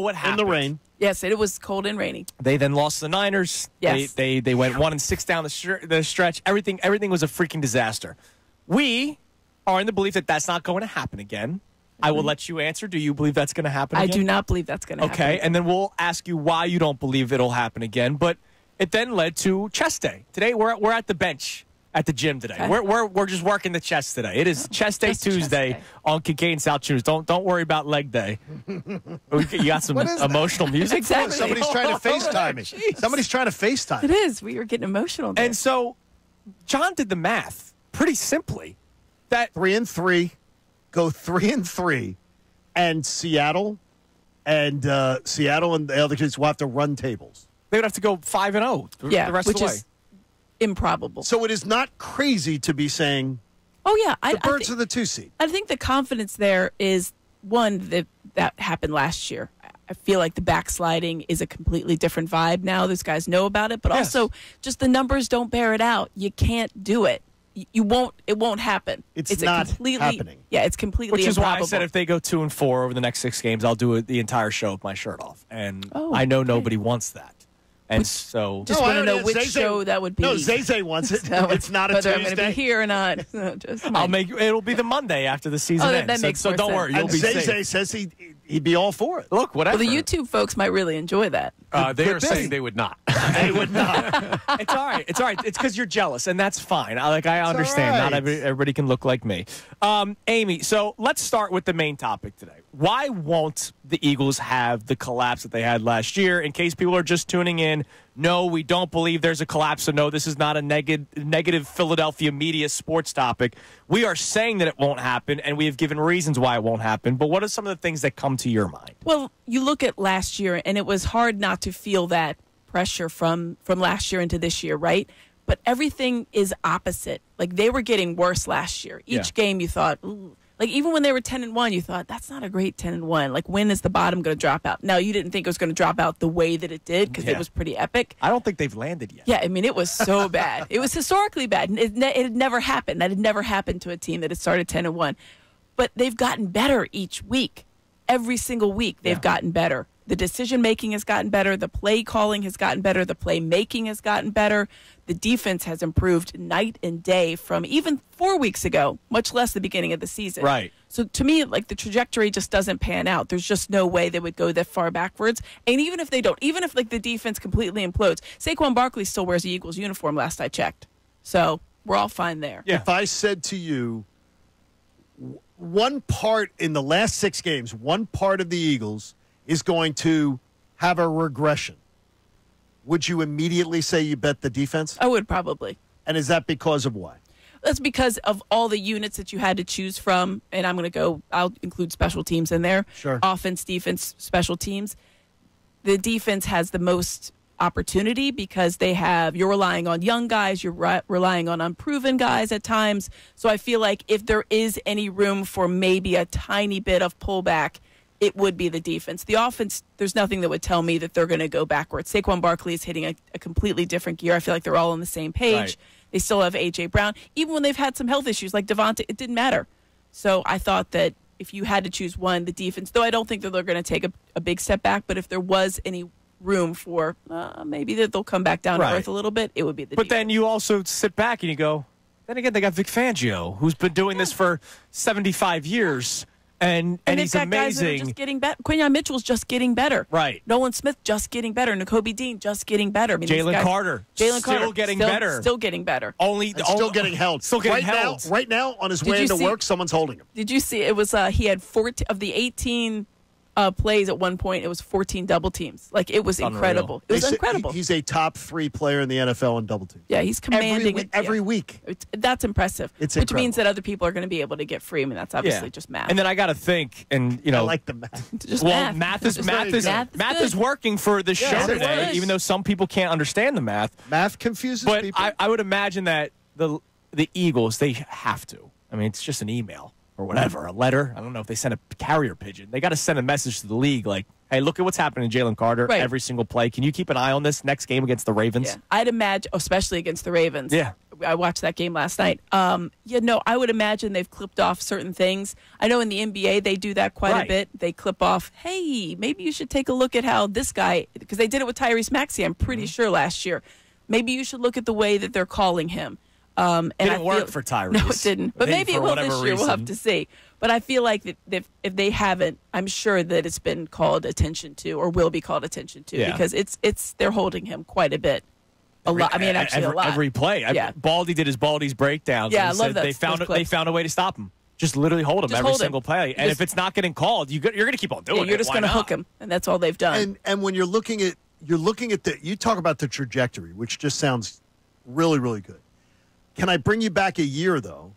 what happened. In the rain. Yes, it was cold and rainy. They then lost to the Niners. Yes. They went 1-6 down the stretch. Everything was a freaking disaster. We are in the belief that that's not going to happen again. I will let you answer. Do you believe that's going to happen again? I do not believe that's going to happen. Okay, and then we'll ask you why you don't believe it'll happen again. But it then led to chest day. Today we're at the bench at the gym today. Okay. We're just working the chest today. It is chest day Tuesday on Kincade and Salciunas. Don't worry about leg day. You got some emotional music. Exactly. Somebody's trying to FaceTime me. Somebody's trying to FaceTime. It is. We were getting emotional there. And so John did the math pretty simply. That 3-3, go 3-3, and Seattle and the other kids will have to run tables. they would have to go 5-0 the rest which of the way. is improbable. So it is not crazy to be saying Oh, yeah. the Birds are the 2 seed. I think the confidence there is, one, that happened last year. I feel like the backsliding is a completely different vibe now. Those guys know about it. But also, just the numbers don't bear it out. You can't do it. You won't. It won't happen. It's not happening. Yeah, it's completely Which is improbable. why I said if they go 2-4 over the next 6 games, I'll do the entire show with my shirt off. And Oh, I know okay. nobody wants that. And so Just want to know which show that would be. No, Zay wants it. It's not a whether I'm Tuesday. going to be here or not. Just it'll be the Monday after the season ends. that makes so more don't sense. worry, you'll And be Zay safe. says he'd be all for it. Look, whatever. Well, the YouTube folks might really enjoy that. They are be. saying they would not. They would not. It's all right. It's all right. It's because you're jealous, and that's fine. I understand. all Not right. everybody can look like me. Amy, so let's start with the main topic today. Why won't the Eagles have the collapse that they had last year? In case people are just tuning in, no, we don't believe there's a collapse. So no, this is not a negative Philadelphia media sports topic. We are saying that it won't happen, and we have given reasons why it won't happen. But what are some of the things that come to your mind? Well, you look at last year, and it was hard not to feel that pressure from last year into this year, right? But everything is opposite. Like, they were getting worse last year. Each game you thought, ooh. Like, even when they were 10-1, you thought, that's not a great 10-1. Like, when is the bottom going to drop out? Now, you didn't think it was going to drop out the way that it did because it was pretty epic. I don't think they've landed yet. Yeah, I mean, it was so bad. It was historically bad. It had never happened. That had never happened to a team that had started 10-1. But they've gotten better each week. Every single week, they've gotten better. The decision-making has gotten better. The play calling has gotten better. The play-making has gotten better. The defense has improved night and day from even 4 weeks ago, much less the beginning of the season. Right. So to me, like, the trajectory just doesn't pan out. There's just no way they would go that far backwards. And even if they don't, even if, like, the defense completely implodes, Saquon Barkley still wears the Eagles uniform last I checked. So we're all fine there. Yeah. If I said to you, one part in the last 6 games, one part of the Eagles is going to have a regression, would you immediately say you bet the defense? I would probably. And is that because of why? That's because of all the units that you had to choose from. And I'll include special teams in there. Sure. Offense, defense, special teams. The defense has the most opportunity because you're relying on young guys, you're relying on unproven guys at times. So I feel like if there is any room for maybe a tiny bit of pullback, it would be the defense. The offense, there's nothing that would tell me that they're going to go backwards. Saquon Barkley is hitting a completely different gear. I feel like they're all on the same page. Right. They still have A.J. Brown. Even when they've had some health issues like Devontae, it didn't matter. So I thought that if you had to choose one, the defense, though I don't think that they're going to take a big step back, but if there was any room for maybe that they'll come back down to earth a little bit, it would be the defense. But then you also sit back and you go, then again, they got Vic Fangio, who's been doing this for 75 years, and he's they've got guys that are amazing. just getting better. Quinyon Mitchell's just getting better. Right. Nolan Smith just getting better. N'Kobe Dean just getting better. I mean, Jalen Carter still getting better. Still getting better. Still getting held. Still getting held. Right now, on his way into work, someone's holding him. Did you see? It was he had 14 of the 18 plays at one point. It was 14 double teams. Like, it was incredible. It was incredible. He's a top 3 player in the NFL in double teams. Yeah, he's commanding every week. That's impressive. It's which incredible. means that other people are going to be able to get free. I mean, that's obviously just math. And then I got to think, and I like the math. just well, math. math is working for the show it today, is. even though some people can't understand the math. Math confuses But people. I would imagine that the Eagles, they have to. I mean, it's just an email or whatever, a letter. I don't know if they send a carrier pigeon. They got to send a message to the league like, hey, look at what's happening to Jalen Carter every single play. Can you keep an eye on this next game against the Ravens? Yeah. I'd imagine, especially against the Ravens. Yeah. I watched that game last night. I would imagine they've clipped off certain things. I know in the NBA they do that quite a bit. They clip off, hey, maybe you should take a look at how this guy, because they did it with Tyrese Maxey, I'm pretty sure last year. Maybe you should look at the way that they're calling him. Didn't work for Tyrese. No, it didn't. But maybe it will this year. Reason. We'll have to see. But I feel like that if they haven't, I'm sure that it's been called attention to or will be called attention to because they're holding him quite a bit. A lot. I mean, actually, a lot. Every play. Baldy did his Baldy's breakdowns. Yeah, I love that. They found a way to stop him. Just literally hold him every single play. And if it's not getting called, you're going to keep on doing it. You're just going to hook him, and that's all they've done. And when you're looking at you talk about the trajectory, which just sounds really, really good. Can I bring you back a year though?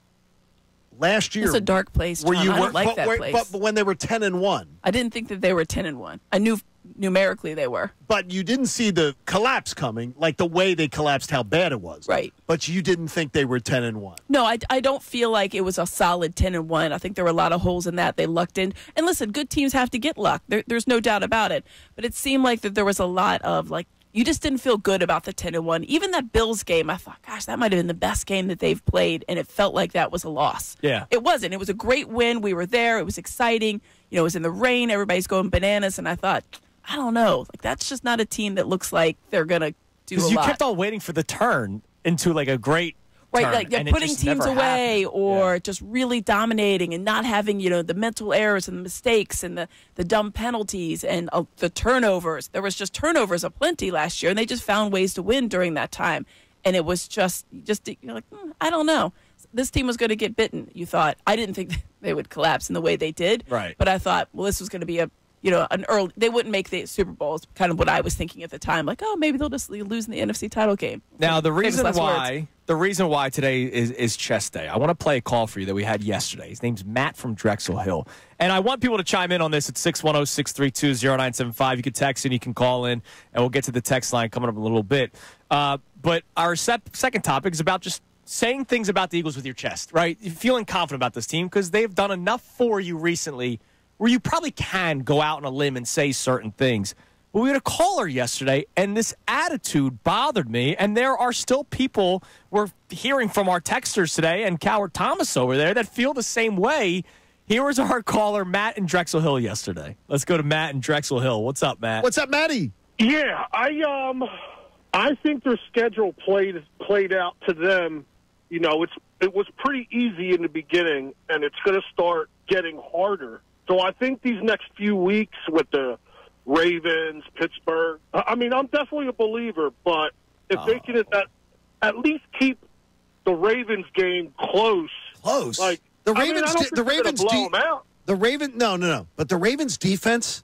Last year, it's a dark place. John. I don't like that place. But when they were 10-1, I didn't think that they were 10-1. I knew numerically they were. But you didn't see the collapse coming, like the way they collapsed, how bad it was. Right. But you didn't think they were 10-1. No, I don't feel like it was a solid 10-1. I think there were a lot of holes in that. They lucked in. And listen, good teams have to get luck. There's no doubt about it. But it seemed like that there was a lot of you just didn't feel good about the 10-1. Even that Bills game, I thought, gosh, that might have been the best game that they've played, and it felt like that was a loss. Yeah. It wasn't. It was a great win. We were there. It was exciting. It was in the rain. Everybody's going bananas, and I thought, I don't know. That's just not a team that looks like they're going to do a lot. Because you kept on waiting for the turn into a great right, turn, putting teams away or just really dominating and not having, the mental errors and the mistakes and the dumb penalties and the turnovers. There was just turnovers aplenty last year, and they just found ways to win during that time. And it was just you're like, I don't know. This team was going to get bitten, you thought. I didn't think they would collapse in the way they did. Right. But I thought, well, this was going to be an early. They wouldn't make the Super Bowl. Is kind of what I was thinking at the time. Maybe they'll just lose in the NFC title game. Now the reason why today is chess day. I want to play a call for you that we had yesterday. His name's Matt from Drexel Hill, and I want people to chime in on this at 610-632-0975. You can text and you can call in, and we'll get to the text line coming up in a little bit. But our second topic is about just saying things about the Eagles with your chest, right? You're feeling confident about this team because they've done enough for you recently where you probably can go out on a limb and say certain things. But we had a caller yesterday, and this attitude bothered me, and there are still people we're hearing from our texters today and Coward Thomas over there that feel the same way. Here was our caller, Matt in Drexel Hill, yesterday. Let's go to Matt in Drexel Hill. What's up, Matt? What's up, Matty? Yeah, I think their schedule played out to them. It was pretty easy in the beginning, and it's going to start getting harder. So I think these next few weeks with the Ravens, Pittsburgh, I'm definitely a believer, but if they can at least keep the Ravens game close. The Ravens, no. But the Ravens defense